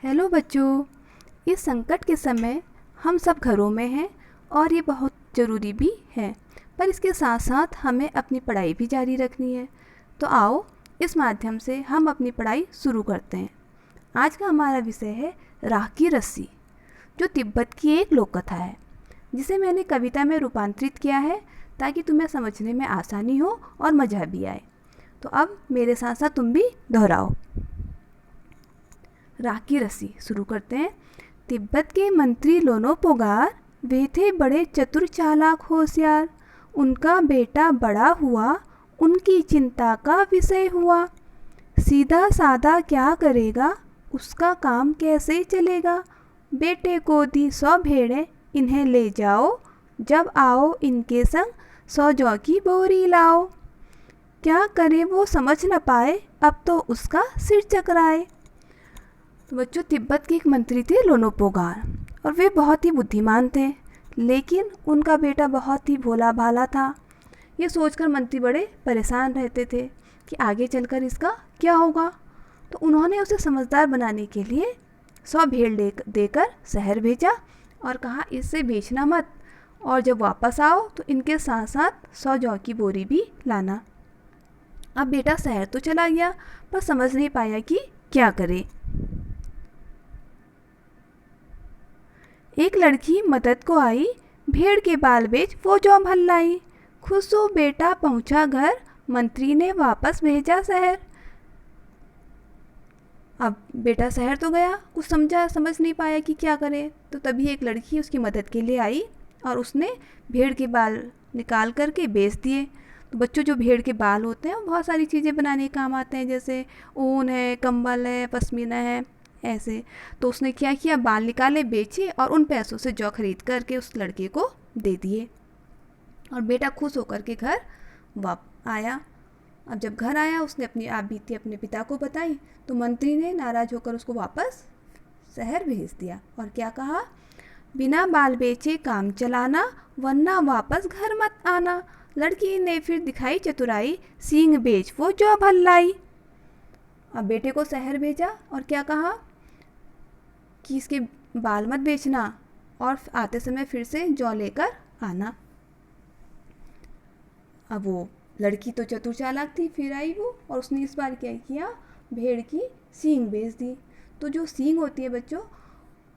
Hello बच्चों। इस संकट के समय हम सब घरों में हैं और ये बहुत ज़रूरी भी है, पर इसके साथ साथ हमें अपनी पढ़ाई भी जारी रखनी है। तो आओ इस माध्यम से हम अपनी पढ़ाई शुरू करते हैं। आज का हमारा विषय है राख की रस्सी, जो तिब्बत की एक लोक कथा है, जिसे मैंने कविता में रूपांतरित किया है ताकि तुम्हें समझने में आसानी हो और मज़ा भी आए। तो अब मेरे साथ साथ तुम भी दोहराओ। राख की रस्सी शुरू करते हैं। तिब्बत के मंत्री लोनोपोगार, वे थे बड़े चतुर चालाक होशियार। उनका बेटा बड़ा हुआ, उनकी चिंता का विषय हुआ। सीधा साधा क्या करेगा, उसका काम कैसे चलेगा। बेटे को दी 100 भेड़ें, इन्हें ले जाओ, जब आओ इनके संग 100 जौ की बोरी लाओ। क्या करे वो समझ न पाए, अब तो उसका सिर चकराए। तो बच्चों, तिब्बत के एक मंत्री थे लोनोपोगार, और वे बहुत ही बुद्धिमान थे, लेकिन उनका बेटा बहुत ही भोला भाला था। ये सोचकर मंत्री बड़े परेशान रहते थे कि आगे चलकर इसका क्या होगा। तो उन्होंने उसे समझदार बनाने के लिए 100 भेड़ देकर शहर भेजा और कहा इससे बेचना मत, और जब वापस आओ तो इनके साथ साथ 100 जौ की बोरी भी लाना। अब बेटा शहर तो चला गया, पर समझ नहीं पाया कि क्या करे। एक लड़की मदद को आई, भेड़ के बाल बेच वो जौ भल लाई। खुश हो बेटा पहुंचा घर, मंत्री ने वापस भेजा शहर। अब बेटा शहर तो गया, कुछ समझ नहीं पाया कि क्या करे। तो तभी एक लड़की उसकी मदद के लिए आई और उसने भेड़ के बाल निकाल करके बेच दिए। तो बच्चों, जो भेड़ के बाल होते हैं वो बहुत सारी चीज़ें बनाने के काम आते हैं, जैसे ऊन है, कंबल है, पश्मीना है, ऐसे। तो उसने क्या किया, बाल निकाले, बेचे और उन पैसों से जौ खरीद करके उस लड़के को दे दिए। और बेटा खुश होकर के घर आया। अब जब घर आया, उसने अपनी आप बीती अपने पिता को बताई, तो मंत्री ने नाराज़ होकर उसको वापस शहर भेज दिया और क्या कहा, बिना बाल बेचे काम चलाना, वरना वापस घर मत आना। लड़की ने फिर दिखाई चतुराई, सींग बेच वो जौ भल लाई। अब बेटे को शहर भेजा और क्या कहा कि इसके बाल मत बेचना और आते समय फिर से जौ लेकर आना। अब वो लड़की तो चतुर चालाक थी, फिर आई वो और उसने इस बार क्या किया, भेड़ की सींग बेच दी। तो जो सींग होती है बच्चों,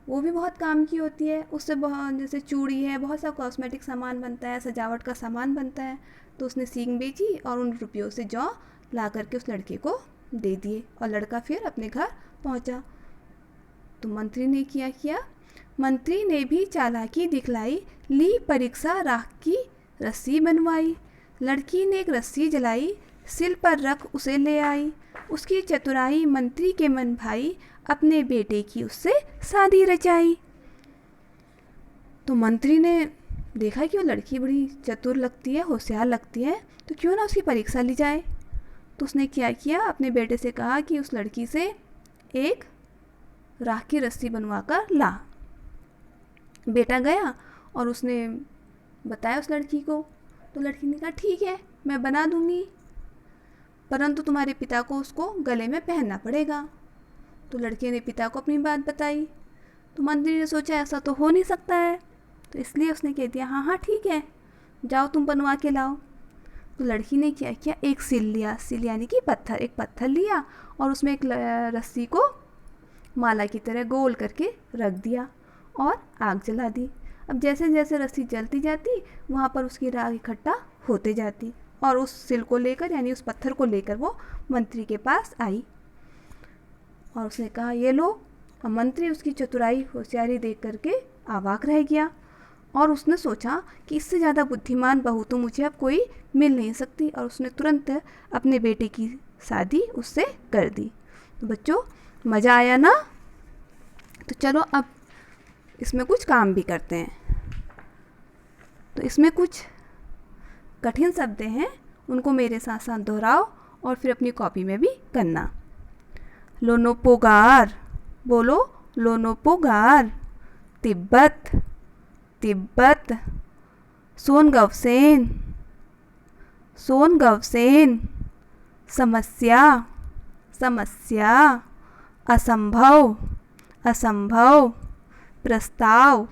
वो भी बहुत काम की होती है। उससे बहुत, जैसे चूड़ी है, बहुत सा कॉस्मेटिक सामान बनता है, सजावट का सामान बनता है। तो उसने सींग बेची और उन रुपयों से जौ ला करके उस लड़के को दे दिए और लड़का फिर अपने घर पहुंचा। तो मंत्री ने किया, मंत्री ने भी चालाकी दिखलाई, ली परीक्षा, राख की रस्सी बनवाई। लड़की ने एक रस्सी जलाई, सिल पर रख उसे ले आई। उसकी चतुराई मंत्री के मन भाई, अपने बेटे की उससे शादी रचाई। तो मंत्री ने देखा कि वो लड़की बड़ी चतुर लगती है, होशियार लगती है, तो क्यों ना उसकी परीक्षा ली जाए। तो उसने क्या किया, अपने बेटे से कहा कि उस लड़की से एक राख की रस्सी बनवा कर ला। बेटा गया और उसने बताया उस लड़की को। तो लड़की ने कहा ठीक है, मैं बना दूंगी, परंतु तुम्हारे पिता को उसको गले में पहनना पड़ेगा। तो लड़के ने पिता को अपनी बात बताई। तो मंत्री ने सोचा ऐसा तो हो नहीं सकता है, तो इसलिए उसने कह दिया हाँ हाँ ठीक है, जाओ तुम बनवा के लाओ। तो लड़की ने क्या किया, एक सिल लिया, सिल यानी कि पत्थर, एक पत्थर लिया और उसमें एक रस्सी को माला की तरह गोल करके रख दिया और आग जला दी। अब जैसे जैसे रस्सी जलती जाती, वहाँ पर उसकी राख इकट्ठा होते जाती और उस सिल को लेकर, यानी उस पत्थर को लेकर वो मंत्री के पास आई और उसने कहा ये लो। अब मंत्री उसकी चतुराई होशियारी देख करके अवाक रह गया और उसने सोचा कि इससे ज़्यादा बुद्धिमान बहू तो मुझे अब कोई मिल नहीं सकती, और उसने तुरंत अपने बेटे की शादी उससे कर दी। तो बच्चों, मज़ा आया ना? तो चलो अब इसमें कुछ काम भी करते हैं। तो इसमें कुछ कठिन शब्द हैं, उनको मेरे साथ साथ दोहराओ और फिर अपनी कॉपी में भी करना। लोनोपोगार, बोलो लोनोपोगार। तिब्बत, तिब्बत। सोनगवसेन, सोनगवसेन। समस्या, समस्या। असंभव, असंभव, प्रस्ताव,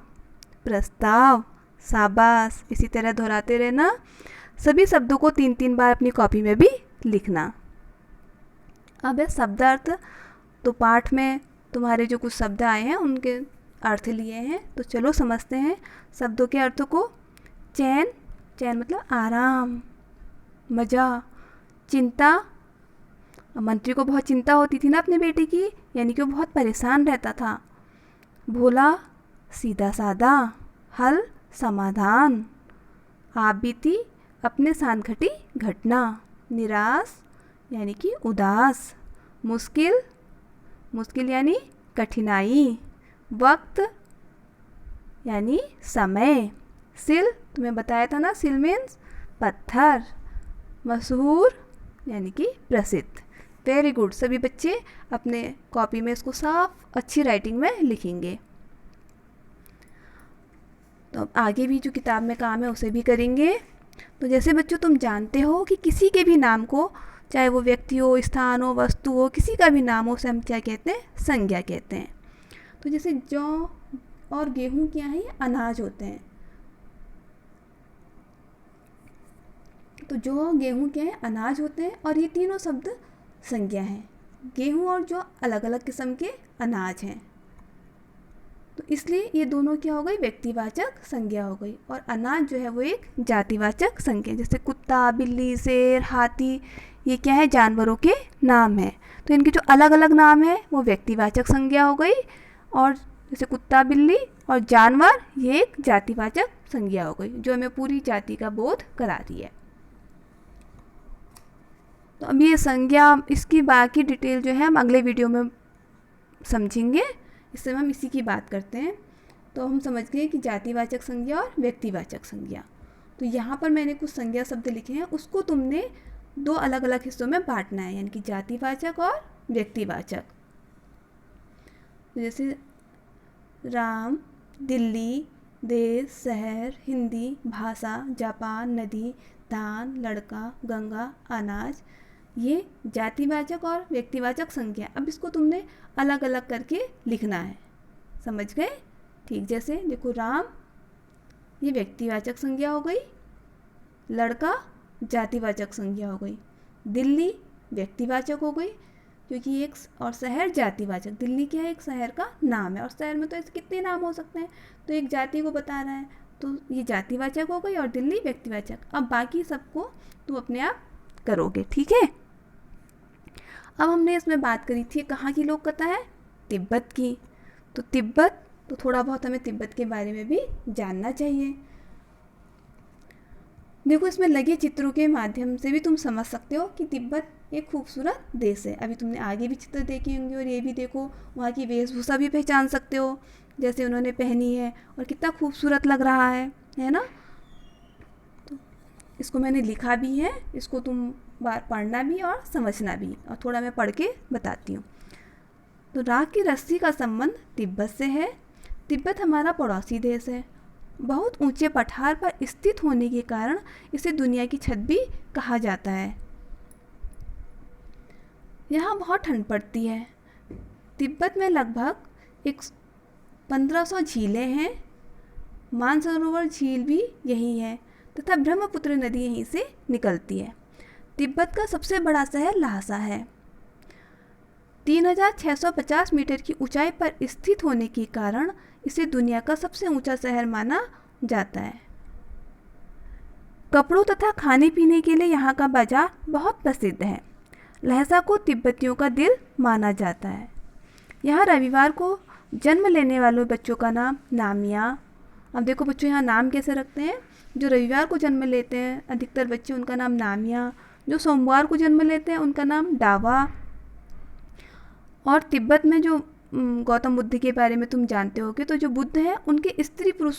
प्रस्ताव, शाबाश। इसी तरह दोहराते रहना। सभी शब्दों को 3-3 बार अपनी कॉपी में भी लिखना। अब है शब्दार्थ। तो पाठ में तुम्हारे जो कुछ शब्द आए हैं उनके अर्थ लिए हैं, तो चलो समझते हैं शब्दों के अर्थ को। चैन, चैन मतलब आराम, मज़ा। चिंता, मंत्री को बहुत चिंता होती थी ना अपने बेटे की, यानी कि वो बहुत परेशान रहता था। भोला, सीधा साधा। हल, समाधान। आप बीती, अपने साथ घटी घटना। निराश यानी कि उदास। मुश्किल, मुश्किल यानी कठिनाई। वक्त यानी समय। सिल, तुम्हें बताया था ना, सिल मीन्स पत्थर। मशहूर यानी कि प्रसिद्ध। Very good. सभी बच्चे अपने कॉपी में इसको साफ अच्छी राइटिंग में लिखेंगे। तो अब आगे भी जो किताब में काम है उसे भी करेंगे। तो जैसे बच्चों तुम जानते हो कि किसी के भी नाम को, चाहे वो व्यक्ति हो, स्थान हो, वस्तु हो, किसी का भी नाम हो, उसे हम क्या कहते हैं? संज्ञा कहते हैं। तो जैसे जौ और गेहूँ क्या है? ये अनाज होते हैं। तो जौ, गेहूँ क्या है? अनाज होते हैं। और ये तीनों शब्द संज्ञा हैं। गेहूँ और जौ अलग अलग किस्म के अनाज हैं, तो इसलिए ये दोनों क्या हो गई? व्यक्तिवाचक संज्ञा हो गई। और अनाज जो है वो एक जातिवाचक संज्ञा। जैसे कुत्ता, बिल्ली, शेर, हाथी, ये क्या है? जानवरों के नाम हैं। तो इनके जो अलग अलग नाम है वो व्यक्तिवाचक संज्ञा हो गई। और जैसे कुत्ता, बिल्ली और जानवर, ये एक जातिवाचक संज्ञा हो गई, जो हमें पूरी जाति का बोध कराती है। तो अब ये संज्ञा, इसकी बाकी डिटेल जो है हम अगले वीडियो में समझेंगे। इस समय हम इसी की बात करते हैं। तो हम समझ गए कि जातिवाचक संज्ञा और व्यक्तिवाचक संज्ञा। तो यहाँ पर मैंने कुछ संज्ञा शब्द लिखे हैं, उसको तुमने 2 अलग अलग हिस्सों में बांटना है, यानी कि जातिवाचक और व्यक्तिवाचक। जैसे राम, दिल्ली, देश, शहर, हिंदी, भाषा, जापान, नदी, धान, लड़का, गंगा, अनाज, ये जातिवाचक और व्यक्तिवाचक संज्ञा। अब इसको तुमने अलग अलग करके लिखना है। समझ गए? ठीक। जैसे देखो, राम ये व्यक्तिवाचक संज्ञा हो गई, लड़का जातिवाचक संज्ञा हो गई, दिल्ली व्यक्तिवाचक हो गई क्योंकि एक, और शहर जातिवाचक। दिल्ली क्या है? एक शहर का नाम है, और शहर में तो ऐसे कितने नाम हो सकते हैं, तो एक जाति को बता रहा है, तो ये जातिवाचक हो गई और दिल्ली व्यक्तिवाचक। अब बाकी सबको तुम अपने आप करोगे। ठीक है। अब हमने इसमें बात करी थी कहाँ की लोक कथा है? तिब्बत की। तो तिब्बत, तो थोड़ा बहुत हमें तिब्बत के बारे में भी जानना चाहिए। देखो, इसमें लगे चित्रों के माध्यम से भी तुम समझ सकते हो कि तिब्बत एक खूबसूरत देश है। अभी तुमने आगे भी चित्र देखे होंगे, और ये भी देखो, वहाँ की वेशभूषा भी पहचान सकते हो, जैसे उन्होंने पहनी है, और कितना खूबसूरत लग रहा है ना? तो इसको मैंने लिखा भी है, इसको तुम बार पढ़ना भी और समझना भी, और थोड़ा मैं पढ़ के बताती हूँ। तो राख की रस्सी का संबंध तिब्बत से है। तिब्बत हमारा पड़ोसी देश है। बहुत ऊंचे पठार पर स्थित होने के कारण इसे दुनिया की छत भी कहा जाता है। यहाँ बहुत ठंड पड़ती है। तिब्बत में लगभग 1500 झीलें हैं। मानसरोवर झील भी यही है, तथा ब्रह्मपुत्र नदी यहीं से निकलती है। तिब्बत का सबसे बड़ा शहर ल्हासा है। 3650 मीटर की ऊंचाई पर स्थित होने के कारण इसे दुनिया का सबसे ऊंचा शहर माना जाता है। कपड़ों तथा खाने पीने के लिए यहाँ का बाजार बहुत प्रसिद्ध है। लहसा को तिब्बतियों का दिल माना जाता है। यहाँ रविवार को जन्म लेने वाले बच्चों का नाम नामिया। अब देखो बच्चों, यहाँ नाम कैसे रखते हैं? जो रविवार को जन्म लेते हैं अधिकतर बच्चे, उनका नाम नामिया। जो सोमवार को जन्म लेते हैं उनका नाम डावा। और तिब्बत में जो गौतम बुद्ध के बारे में तुम जानते होगे, तो जो बुद्ध हैं उनके स्त्री पुरुष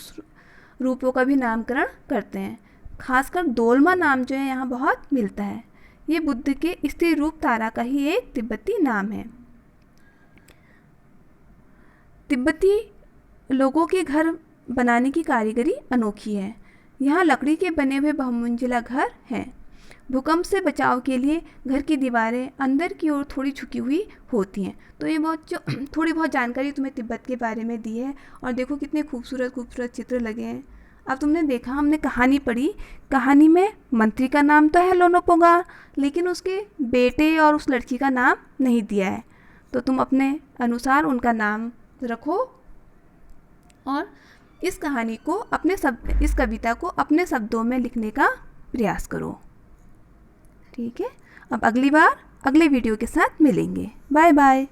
रूपों का भी नामकरण करते हैं। खासकर दोलमा नाम जो है यहाँ बहुत मिलता है। ये बुद्ध के स्त्री रूप तारा का ही एक तिब्बती नाम है। तिब्बती लोगों के घर बनाने की कारीगरी अनोखी है। यहाँ लकड़ी के बने हुए बहुमंजिला घर हैं। भूकंप से बचाव के लिए घर की दीवारें अंदर की ओर थोड़ी झुकी हुई होती हैं। तो ये थोड़ी बहुत जानकारी तुम्हें तिब्बत के बारे में दी है। और देखो कितने खूबसूरत खूबसूरत चित्र लगे हैं। अब तुमने देखा, हमने कहानी पढ़ी, कहानी में मंत्री का नाम तो है लोनोपोगा, लेकिन उसके बेटे और उस लड़की का नाम नहीं दिया है। तो तुम अपने अनुसार उनका नाम रखो और इस कहानी को इस कविता को अपने शब्दों में लिखने का प्रयास करो। ठीक है, अब अगली बार अगले वीडियो के साथ मिलेंगे। Bye bye.